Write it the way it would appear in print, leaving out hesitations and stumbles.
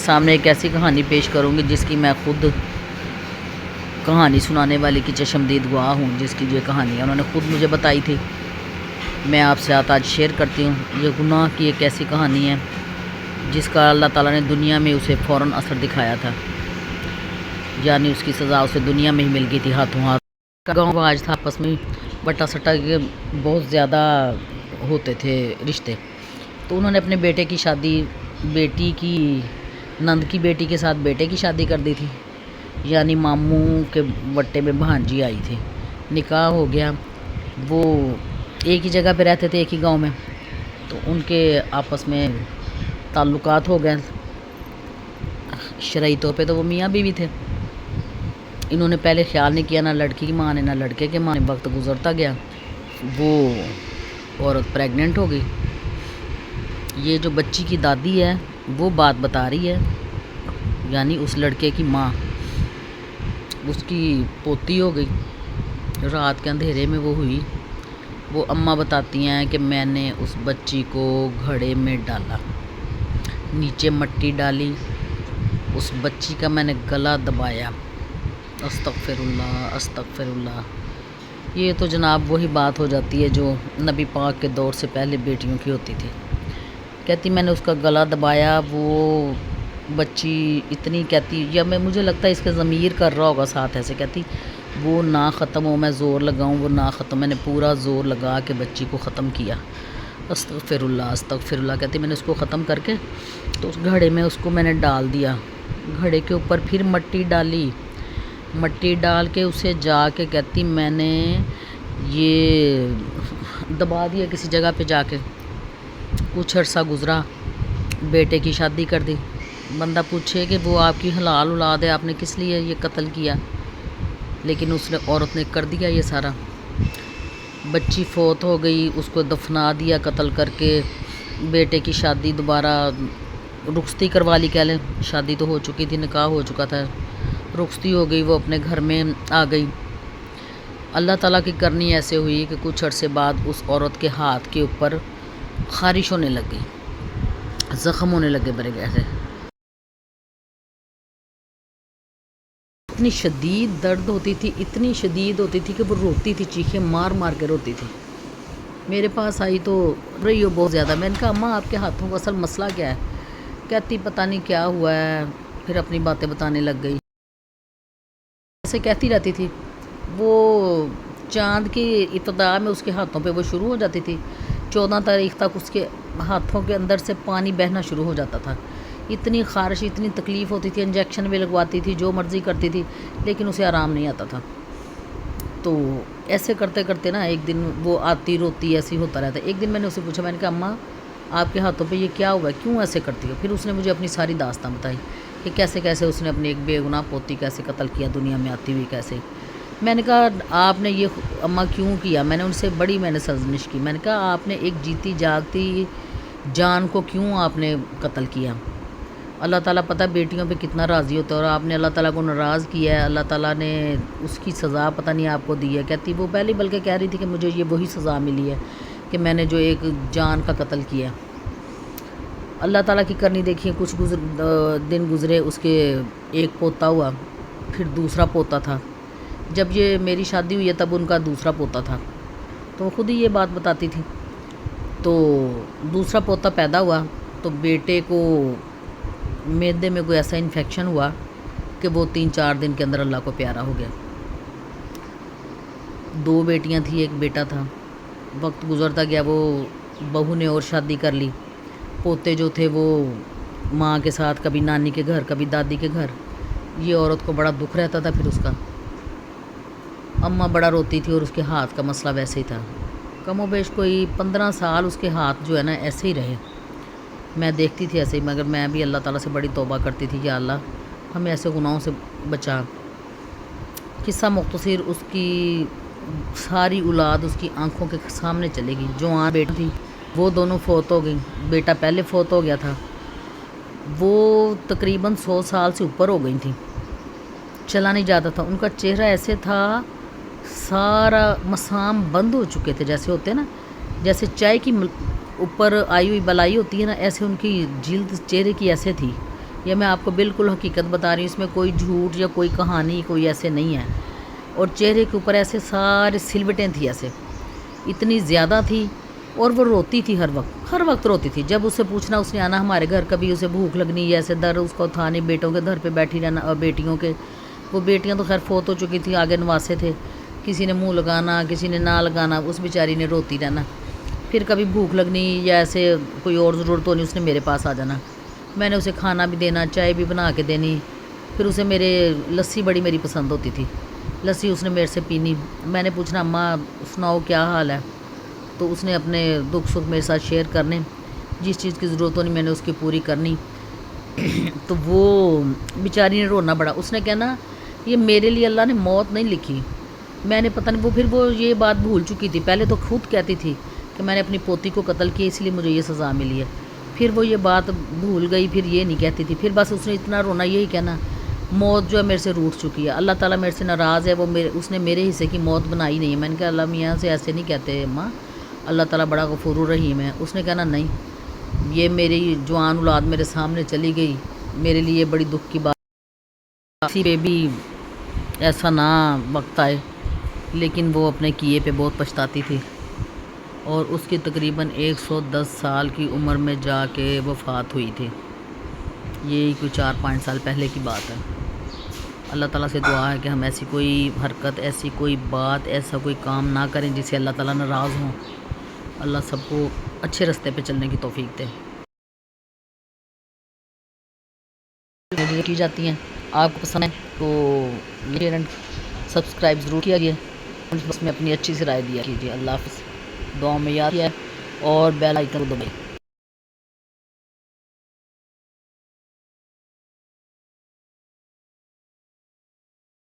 سامنے ایک ایسی کہانی پیش کروں گی جس کی میں خود کہانی سنانے والی کی چشمدید گواہ ہوں، جس کی یہ کہانی ہے انہوں نے خود مجھے بتائی تھی، میں آپ سے آج شیئر کرتی ہوں۔ یہ گناہ کی ایک ایسی کہانی ہے جس کا اللہ تعالیٰ نے دنیا میں اسے فوراً اثر دکھایا تھا، یعنی اس کی سزا اسے دنیا میں ہی مل گئی تھی ہاتھوں ہاتھ۔ گاؤں آج تھا آپس میں بٹا سٹا کے بہت زیادہ ہوتے تھے رشتے، تو انہوں نے اپنے بیٹے کی شادی بیٹی کی نند کی بیٹی کے ساتھ بیٹے کی شادی کر دی تھی، یعنی ماموں کے بٹے میں بھانجی آئی تھی، نکاح ہو گیا۔ وہ ایک ہی جگہ پہ رہتے تھے، ایک ہی گاؤں میں، تو ان کے آپس میں تعلقات ہو گئے شرعی طور پہ، تو وہ میاں بیوی تھے۔ انہوں نے پہلے خیال نہیں کیا، نہ لڑکی کی ماں نے نہ لڑکے کے ماں نے۔ وقت گزرتا گیا، وہ عورت پریگننٹ ہو گئی۔ یہ جو بچی کی دادی ہے وہ بات بتا رہی ہے، یعنی اس لڑکے کی ماں، اس کی پوتی ہو گئی۔ رات کے اندھیرے میں وہ ہوئی۔ وہ اماں بتاتی ہیں کہ میں نے اس بچی کو گھڑے میں ڈالا، نیچے مٹی ڈالی، اس بچی کا میں نے گلا دبایا۔ استغفر اللہ استغفر اللہ۔ یہ تو جناب وہی بات ہو جاتی ہے جو نبی پاک کے دور سے پہلے بیٹیوں کی ہوتی تھی۔ کہتی میں نے اس کا گلا دبایا، وہ بچی اتنی کہتی، یا مجھے لگتا ہے اس کے ضمیر کر رہا ہوگا ساتھ، ایسے کہتی وہ نہ ختم ہو، میں زور لگاؤں وہ نہ ختم، میں نے پورا زور لگا کے بچی کو ختم کیا۔ استغفر اللہ استغفر اللہ۔ کہتی میں نے اس کو ختم کر کے تو اس گھڑے میں اس کو میں نے ڈال دیا، گھڑے کے اوپر پھر مٹی ڈالی، مٹی ڈال کے اسے جا کے کہتی میں نے یہ دبا دیا کسی جگہ پہ جا کے۔ کچھ عرصہ گزرا، بیٹے کی شادی کر دی۔ بندہ پوچھے کہ وہ آپ کی حلال اولاد ہے، آپ نے کس لیے یہ قتل کیا؟ لیکن اس نے عورت نے کر دیا یہ سارا۔ بچی فوت ہو گئی، اس کو دفنا دیا قتل کر کے۔ بیٹے کی شادی دوبارہ رخصتی کروا لی، کہہ لیں، شادی تو ہو چکی تھی، نکاح ہو چکا تھا، رخصتی ہو گئی، وہ اپنے گھر میں آ گئی۔ اللہ تعالیٰ کی کرنی ایسے ہوئی کہ کچھ عرصے بعد اس عورت کے ہاتھ کے اوپر خارش ہونے لگ گئی، زخم ہونے لگے بڑے گہرے۔ اتنی شدید درد ہوتی تھی، اتنی شدید ہوتی تھی کہ وہ روتی تھی، چیخیں مار مار کے روتی تھی۔ میرے پاس آئی تو رہی ہو بہت زیادہ۔ میں نے کہا اماں آپ کے ہاتھوں کا اصل مسئلہ کیا ہے؟ کہتی پتہ نہیں کیا ہوا ہے، پھر اپنی باتیں بتانے لگ گئی، ایسے کہتی رہتی تھی۔ وہ چاند کی ابتدا میں اس کے ہاتھوں پہ وہ شروع ہو جاتی تھی، 14 تاریخ تک اس کے ہاتھوں کے اندر سے پانی بہنا شروع ہو جاتا تھا۔ اتنی خارش، اتنی تکلیف ہوتی تھی، انجیکشن بھی لگواتی تھی، جو مرضی کرتی تھی، لیکن اسے آرام نہیں آتا تھا۔ تو ایسے کرتے کرتے نا ایک دن وہ آتی روتی ایسی ہوتا رہتا۔ ایک دن میں نے اسے پوچھا، میں نے کہا اماں آپ کے ہاتھوں پہ یہ کیا ہوا ہے، کیوں ایسے کرتی ہو؟ پھر اس نے مجھے اپنی ساری داستان بتائی کہ کیسے کیسے اس نے اپنی ایک بے گناہ پوتی کیسے قتل کیا، دنیا میں آتی ہوئی کیسے۔ میں نے کہا آپ نے یہ اماں کیوں کیا؟ میں نے ان سے بڑی سرزنش کی۔ میں نے کہا آپ نے ایک جیتی جاگتی جان کو کیوں آپ نے قتل کیا؟ اللہ تعالیٰ پتہ بیٹیوں پہ کتنا راضی ہوتا ہے، اور آپ نے اللہ تعالیٰ کو ناراض کیا ہے، اللہ تعالیٰ نے اس کی سزا پتہ نہیں آپ کو دی ہے۔ کہتی وہ پہلے بلکہ کہہ رہی تھی کہ مجھے یہ وہی سزا ملی ہے کہ میں نے جو ایک جان کا قتل کیا۔ اللہ تعالیٰ کی کرنی دیکھیے، کچھ دن گزرے، اس کے ایک پوتا ہوا، پھر دوسرا پوتا تھا۔ جب یہ میری شادی ہوئی ہے تب ان کا دوسرا پوتا تھا، تو وہ خود ہی یہ بات بتاتی تھی۔ تو دوسرا پوتا پیدا ہوا تو بیٹے کو معدے میں کوئی ایسا انفیکشن ہوا کہ وہ 3-4 دن کے اندر اللہ کو پیارا ہو گیا۔ 2 بیٹیاں تھیں، ایک بیٹا تھا۔ وقت گزرتا گیا، وہ بہو نے اور شادی کر لی۔ پوتے جو تھے وہ ماں کے ساتھ، کبھی نانی کے گھر، کبھی دادی کے گھر۔ یہ عورت کو بڑا دکھ رہتا تھا۔ پھر اس کا اماں بڑا روتی تھی، اور اس کے ہاتھ کا مسئلہ ویسے ہی تھا۔ کم و بیش کوئی 15 سال اس کے ہاتھ جو ہے نا ایسے ہی رہے۔ میں دیکھتی تھی ایسے ہی، مگر میں بھی اللہ تعالیٰ سے بڑی توبہ کرتی تھی، یا اللہ ہمیں ایسے گناہوں سے بچا۔ قصہ مختصر، اس کی ساری اولاد اس کی آنکھوں کے سامنے چلے گی۔ جوان بیٹی تھی وہ دونوں فوت ہو گئیں، بیٹا پہلے فوت ہو گیا تھا، وہ تقریباً 100 سال سے اوپر ہو گئی تھیں، چلا نہیں جاتا تھا۔ ان کا چہرہ ایسے تھا، سارا مسام بند ہو چکے تھے، جیسے ہوتے ہیں نا، جیسے چائے کی اوپر آئی ہوئی بلائی ہوتی ہے نا، ایسے ان کی جلد چہرے کی ایسے تھی، یہ میں آپ کو بالکل حقیقت بتا رہی ہوں، اس میں کوئی جھوٹ یا کوئی کہانی کوئی ایسے نہیں ہے۔ اور چہرے کے اوپر ایسے سارے سلوٹیں تھیں، ایسے اتنی زیادہ تھی، اور وہ روتی تھی ہر وقت روتی تھی۔ جب اسے پوچھنا اس نے آنا ہمارے گھر، کبھی اسے بھوک لگنی، ایسے در اس کو تھا نہیں، بیٹوں کے گھر پہ بیٹھی رہنا، اور بیٹیوں کے، وہ بیٹیاں تو خیر فوت ہو چکی تھی، آگے نواسے تھے، کسی نے منہ لگانا کسی نے نہ لگانا، اس بیچاری نے روتی رہنا۔ پھر کبھی بھوک لگنی یا ایسے کوئی اور ضرورت ہونی، اس نے میرے پاس آ جانا، میں نے اسے کھانا بھی دینا، چائے بھی بنا کے دینی۔ پھر اسے میرے لسی بڑی میری پسند ہوتی تھی، لسی اس نے میرے سے پینی۔ میں نے پوچھنا اماں سناؤ کیا حال ہے، تو اس نے اپنے دکھ سکھ میرے ساتھ شیئر کرنے، جس چیز کی ضرورت ہونی میں نے اس کی پوری کرنی۔ تو وہ بیچاری نے رونا بڑا، اس نے کہنا یہ میرے لیے اللہ نے موت نہیں لکھی۔ میں نے پتہ نہیں، پھر وہ یہ بات بھول چکی تھی، پہلے تو خود کہتی تھی کہ میں نے اپنی پوتی کو قتل کیا اس لیے مجھے یہ سزا ملی ہے، پھر وہ یہ بات بھول گئی، پھر یہ نہیں کہتی تھی، پھر بس اس نے اتنا رونا، یہی کہنا موت جو ہے میرے سے روٹھ چکی ہے، اللہ تعالیٰ میرے سے ناراض ہے، اس نے میرے حصے کی موت بنائی نہیں ہے۔ میں نے کہا اللہ میاں سے ایسے نہیں کہتے ماں، اللہ تعالیٰ بڑا غفور الرحیم ہے۔ اس نے کہنا نہیں، یہ میری جوان اولاد میرے سامنے چلی گئی، میرے لیے بڑی دکھ کی بات، کسی پہ بھی ایسا نہ وقت آئے، لیکن وہ اپنے کیے پہ بہت پچھتاتی تھی، اور اس کی تقریباً 110 سال کی عمر میں جا کے وفات ہوئی تھی۔ یہی کوئی 4-5 سال پہلے کی بات ہے۔ اللہ تعالیٰ سے دعا ہے کہ ہم ایسی کوئی حرکت، ایسی کوئی بات، ایسا کوئی کام نہ کریں جس سے اللہ تعالیٰ ناراض ہوں۔ اللہ سب کو اچھے راستے پہ چلنے کی توفیق دے۔ کی جاتی ہیں، آپ کو پسند ہے تو شیئر اینڈ سبسکرائب ضرور کیا گیا، بس میں اپنی اچھی سی رائے دیا کیجیے۔ اللہ حافظ، دعاؤں میں یاد کیا اور بیل آئیکن کو دبائیں۔